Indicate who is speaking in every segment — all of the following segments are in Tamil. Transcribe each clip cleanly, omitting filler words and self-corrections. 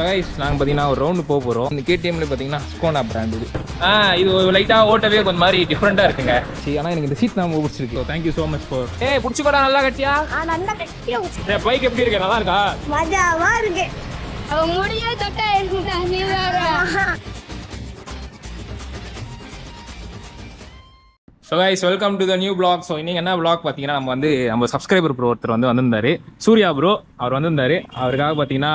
Speaker 1: கைஸ் நாங்கள் பார்த்தீங்கன்னா ஒரு ரவுண்டு போகிறோம். இந்த கேடிஎம்ல பார்த்தீங்கன்னா ஸ்கோனா பிராண்ட் இது லைட்டாக ஓட்டவே கொஞ்சம் மாதிரி டிஃப்ரெண்ட்டாக இருக்குங்க. சரி, ஆனால் எனக்கு இந்த சீட் நான் பிடிச்சிருக்கு. Thank you so much for. பிடிச்சிக்கோடா, நல்லா கட்டியா?
Speaker 2: நல்லா கட்டியா.
Speaker 1: பைக் எப்படி இருக்கு? நல்லா இருக்கா?
Speaker 2: மஜாவா இருக்கு. முடிய தொட்டா
Speaker 1: so guys welcome to the new blog. So இன்னைக்கு என்ன பிளாக் பார்த்தீங்கன்னா நம்ம சப்ஸ்கிரைபர் ப்ரோ ஒருத்தர் வந்திருந்தாரு, சூர்யா ப்ரோ. அவர் வந்திருந்தாரு. அவருக்காக பார்த்தீங்கன்னா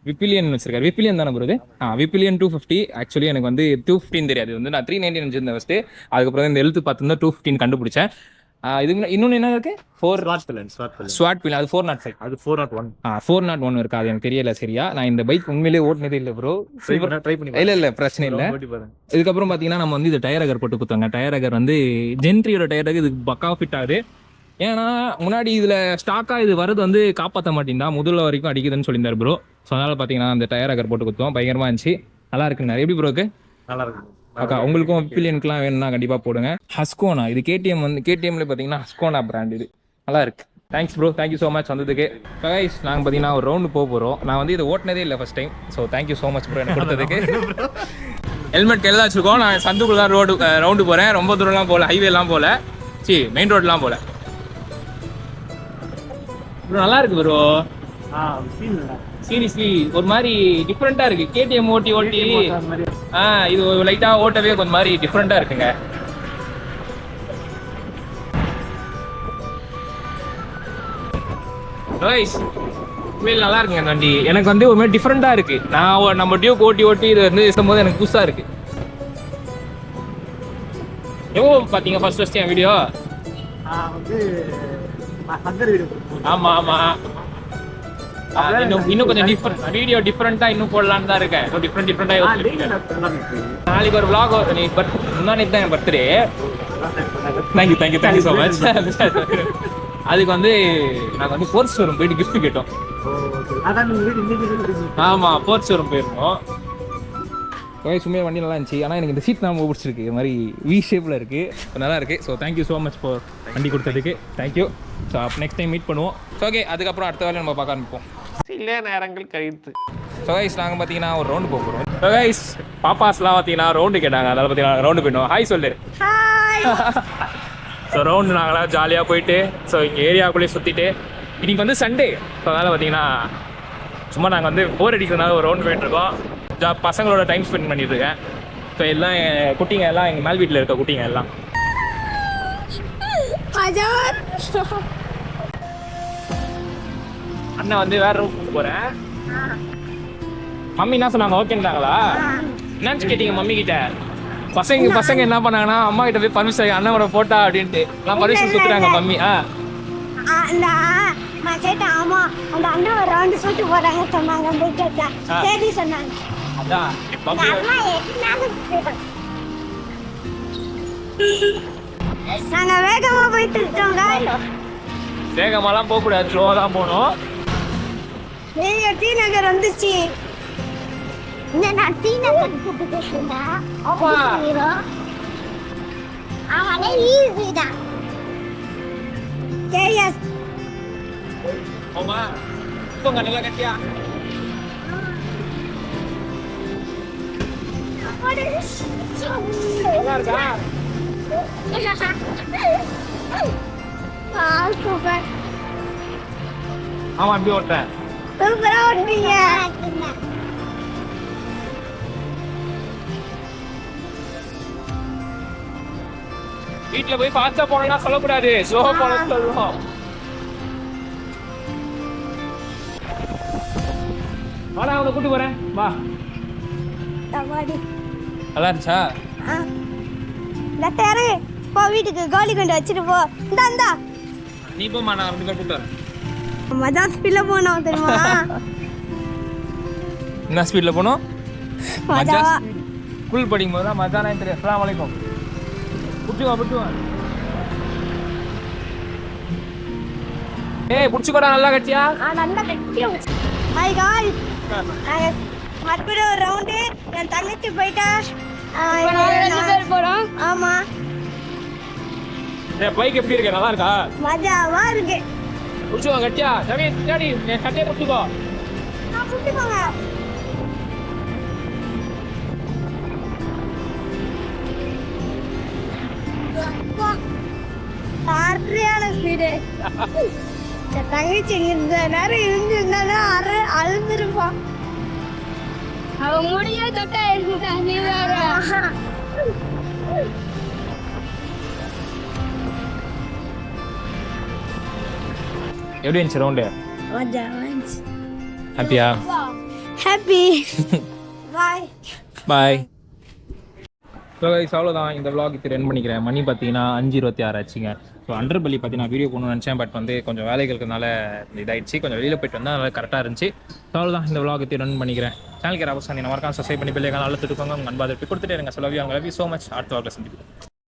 Speaker 1: விப்பிலியன் வச்சிருக்காரு. விப்பிலியன் தானே ப்ரோ இது? விப்பிலியன் 250. ஆக்சுவலி எனக்கு 215 தெரியாது. நான் 390 நினச்சிருந்தேன் ஃபஸ்ட்டு. அதுக்கப்புறம் இந்த எழுத்து பார்த்துருந்தா 215 கண்டுபிடிச்சேன். இதுக்கு இன்னொன்று என்ன இருக்கு? ஸ்வாட் பில். அது 405. அது 401. 401 இருக்கு. அது எனக்கு தெரியல சரியா. நான் இந்த பைக் உண்மையிலேயே ஓட்டினதே இல்லை ப்ரோ. இல்லை பிரச்சனை இல்லை. இதுக்கப்புறம் பார்த்தீங்கன்னா நம்ம இது டயர் அகர் போட்டு கொடுத்தாங்க. டயர் அகர் ஜென்ட்ரியோட டயர் அகர் இதுக்கு பக்கா ஃபிட் ஆகுது. ஏன்னா முன்னாடி இதில் ஸ்டாக்காக இது வரது காப்பாற்ற மாட்டேங்குதா, முதல்ல வரைக்கும் அடிக்குதுன்னு சொல்லியிருந்தார் ப்ரோ. ஸோ அதனால் பார்த்தீங்கன்னா அந்த டயர் அகர் போட்டு கொடுத்தோம். பயங்கரமாக இருந்துச்சு, நல்லா இருக்குண்ணா. எப்படி ப்ரோக்கு? நல்லா இருக்கு. அக்கா உங்களுக்கும் விப்பிலியனுக்குலாம் வேணும்னா கண்டிப்பாக போடுங்க. ஹஸ்கோனா இது கேடிஎம்ல பார்த்தீங்கன்னா ஹஸ்கோனா பிராண்ட். இது நல்லா இருக்கு. Thanks bro, thank you so much வந்ததுக்கு. கைஸ் நாங்கள் பார்த்தீங்கன்னா ஒரு ரவுண்டு போகிறோம். நான் இதை ஓட்டினதே இல்லை first time. So thank you so much bro எனக்கு கொடுத்ததுக்கு. ஹெல்மெட் கையில் தான் வச்சுருக்கோம். நான் சந்துக்குள்ள தான் ரவுண்டு போகிறேன். ரொம்ப தூரம்லாம் போகல, ஹைவேலாம் போகல, மெயின் ரோட்லாம் போகல. ப்ரோ நல்லா இருக்கு ப்ரோ. சீரியஸ்லி ஒரு மாதிரி டிஃப்ரெண்டா இருக்கு. கேடிஎம் ஓட்டி இது லைட்டா ஓட்டவே கொஞ்சம் மாதிரி டிஃப்ரெண்டா இருக்குங்க. நல்லா இருக்குங்க இந்த வண்டி. எனக்கு ஒரு மாதிரி டிஃப்ரெண்டா இருக்கு. நான் நம்ம டியூக் ஓட்டி இது இருக்கும்போது எனக்கு புதுசா இருக்கு. எவ்வளோ பாத்தீங்க ஃபர்ஸ்ட் என் வீடியோ? ஆமா ஆமா, இன்னும் கொஞ்சம் வீடியோ டிஃப்ரெண்டா இன்னும் போடலான்னு தான் இருக்கேன். டிஃப்ரெண்டா நாளைக்கு ஒரு vlog. நீ முன்னாடி தான் என் பர்த்டே. Thank you so much. அதுக்கு நாங்கள் ஃபோர்ஸ் ஷோரூம் போயிட்டு கிஃப்ட் கேட்டோம். ஆமா, ஃபோர்ஸ் ஷோரூம் போயிருந்தோம். சும்மா வண்டி நல்லா இருந்துச்சு. ஆனால் எனக்கு இந்த சீட் தான் பிடிச்சிருக்கு. இது மாதிரி வி ஷேப்பில் இருக்குது, நல்லா இருக்குது. So thank you so much for வண்டி கொடுத்ததுக்கு. தேங்க்யூ. ஸோ அப்போ நெக்ஸ்ட் டைம் மீட் பண்ணுவோம். ஓகே, அதுக்கப்புறம் அடுத்த வேலையை நம்ம பார்க்க ஆரம்பிப்போம். சில நேரங்கள் கழித்து. ஸோ கைஸ் நாங்கள் பார்த்தீங்கன்னா ஒரு ரவுண்டு போகிறோம். ஸோ கைஸ் பாப்பாஸ்லாம் பார்த்தீங்கன்னா ரவுண்டு கேட்டாங்க. அதனால் பார்த்தீங்கன்னா ரவுண்டு போயிட்டோம். ஹாய் சொல்லு. ஸோ ரவுண்டு நாங்களாம் ஜாலியாக போயிட்டு ஸோ இங்கே ஏரியாவுக்குள்ளேயே சுற்றிட்டு இன்னைக்கு சண்டே. ஸோ அதனால் பார்த்தீங்கன்னா சும்மா நாங்கள் போர் அடிக்கிறதுனால ஒரு ரவுண்டு போயிட்டுருக்கோம். பசங்களோட டைம் ஸ்பெண்ட் பண்ணிட்டு இருக்கேன். ஸோ எல்லாம் குட்டிங்க எல்லாம் எங்கள் மேல் வீட்டில் இருக்க குட்டிங்க எல்லாம். அண்ணன் வேற ரூம் கூப்பிட்டு போறேன். மம்மி என்ன சொன்னாங்க? ஓகேன்றாங்களா? என்னன்னு கேட்டீங்க மம்மி கிட்ட? பசங்க என்ன பண்ணாங்கன்னா அம்மா கிட்ட போய் பர்மிஷன் அண்ணனோட போட்டா அப்படின்ட்டு நான் பர்மிஷன் கொடுத்துறாங்க மம்மி.
Speaker 2: ஆமா, அந்த அண்ணா ஒரு ரவுண்டு சுட்டு போறாங்க சொன்னாங்க. சரி சொன்னாங்க. நாங்க வேகமா போயிட்டு இருக்கோங்க.
Speaker 1: வேகமாலாம் போக கூடாது, ஸ்லோவா தான் போகணும்.
Speaker 2: நீங்க டி நகர் வந்துச்சு. நான் டி நகர் கூப்பிட்டுட்டா அவனே ஈஸிதான். கேஎஸ்
Speaker 1: ஆமா, போங்க நல்லா கட்டியா. நல்லா இருக்கா?
Speaker 2: சூப்பர்.
Speaker 1: ஆமா, எப்படி ஓட்டுறேன்?
Speaker 2: சூப்பரா ஓட்டுறீங்க.
Speaker 1: வீட்டுல போய் ஃபாஸ்டா போனா சொல்லக்கூடாது, ஸ்லோவா போனா சொல்லுவோம். வாடா, அவனை கூட்டு போறேன் வா. நல்லா இருந்துச்சா?
Speaker 2: போ வீட்டுக்கு கோலி கொண்டு வச்சுட்டு போ. இந்தா
Speaker 1: நீ போமா, நான் 2 பேர் கூட்டு வரேன்.
Speaker 2: மஜா ஸ்பீட்ல போனோம் தெரியுமா?
Speaker 1: என்ன ஸ்பீட்ல போனோம்?
Speaker 2: மஜா
Speaker 1: ஸ்கூல் படிக்கும் போது தான் மஜா நான் தெரியும். அஸ்ஸலாமு அலைக்கும். புடிச்சுவா. புடிச்சுக்கோடா, நல்லா கட்டியா?
Speaker 2: நல்லா கட்டியா. ஹாய் காய். மறுபடியும் ஒரு ரவுண்டு. என் தங்கச்சி போயிட்டா. 2 பேர் போறோம். ஆமா.
Speaker 1: பைக் எப்படி இருக்கு? நல்லா இருக்கா?
Speaker 2: மஜாவா இருக்கு.
Speaker 1: புடிச்சுவா கட்டியா. சரி டாடி, என் கட்டையை புடிச்சுக்கோ.
Speaker 2: புடிச்சுக்கோங்க. என் தங்கச்சி இந்த நேரம் இருந்திருந்தாலும் அழுந்துருப்பான். அவன் முடிய தொட்டா இருந்தா நீ வேற.
Speaker 1: எப்படி இருந்துச்சு ரவுண்டு? ஹாப்பியா?
Speaker 2: ஹாப்பி. பாய்
Speaker 1: பாய். ஸோ கைஸ் அவ்வளோதான், இந்த vlog இது ரன் பண்ணிக்கிறேன். மணி பார்த்தீங்கன்னா 5:26 ஆச்சுங்க. ஸோ அண்டர்பள்ளி பார்த்தீங்கன்னா வீடியோ போகணும்னு நினச்சேன், பட் வந்து கொஞ்சம் வேலைகளுக்குனால இதாகிடுச்சு. கொஞ்சம் வெளியில் போயிட்டு வந்தால் நல்லா கரெக்டாக இருந்துச்சு. ஸோ அவ்வளோதான், இந்த vlog இது ரன் பண்ணிக்கிறேன். சேனலுக்கு யாராவது மறக்காம சப்ஸ்கிரைப் பண்ணி பெல்லைக்கான அழுத்திட்டுக்கோங்க. உங்கள் அன்பாக கொடுத்துட்டே இருங்க. சொல்லவே அவங்க லவ் யூ ஸோ மச். அடுத்த vlog சந்திப்போம்.